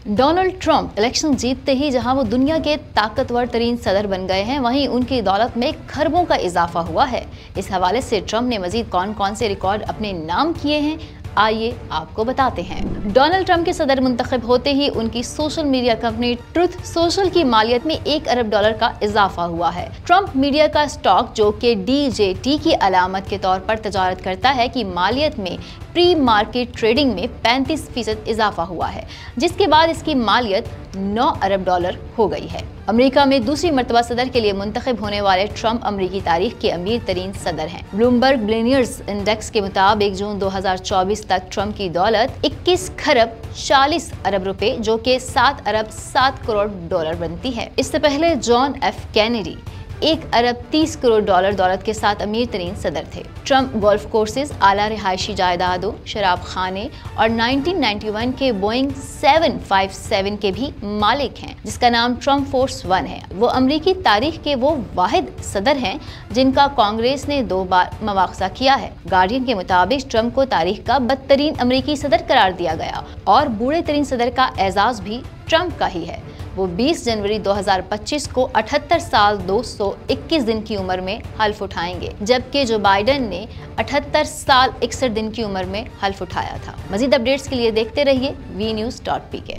Donald Trump election जीतते ही जहां वो दुनिया के ताकतवर तरीन सदर बन गए हैं, वहीं उनकी दौलत में खरबों का इजाफा हुआ है। इस हवाले से ट्रंप ने मजीद कौन कौन से रिकॉर्ड अपने नाम किए हैं, आइए आपको बताते हैं। डोनाल्ड ट्रंप के सदर मुंतखब होते ही उनकी social media company truth social की मालियत में $1 अरब का इजाफा हुआ है। ट्रंप मीडिया का स्टॉक, जो कि DJT की अलामत के तौर पर तजारत करता है, कि मालियत में प्री मार्केट ट्रेडिंग में 35% इजाफा हुआ है, जिसके बाद इसकी मालियत $9 अरब हो गई है। अमेरिका में दूसरी मर्तबा सदर के लिए मुंतखब होने वाले ट्रंप अमेरिकी तारीख के अमीर तरीन सदर हैं। ब्लूमबर्ग बिलियनियर्स इंडेक्स के मुताबिक जून 2024 तक ट्रंप की दौलत 21 खरब 40 अरब रुपए, जो कि $7 अरब 7 करोड़ बनती है। इससे पहले जॉन F कैनेडी $1 अरब 30 करोड़ दौलत के साथ अमीर तरीन सदर थे। ट्रंप गोल्फ कोर्सेज, आला रिहायशी जायदादों, शराब खाने और 1991 के बोइंग 757 के भी मालिक हैं, जिसका नाम ट्रंप फोर्स 1 है। वो अमेरिकी तारीख के वो वाहिद सदर हैं जिनका कांग्रेस ने 2 बार मुआवजा किया है। गार्डियन के मुताबिक ट्रंप को तारीख का बदतरीन अमेरिकी सदर करार दिया गया और बूढ़े तरीन सदर का एजाज भी ट्रंप का ही है। वो 20 जनवरी 2025 को 78 साल 221 दिन की उम्र में हल्फ उठाएंगे, जबकि जो बाइडेन ने 78 साल 61 दिन की उम्र में हल्फ उठाया था। मजीद अपडेट्स के लिए देखते रहिए vnews.pk।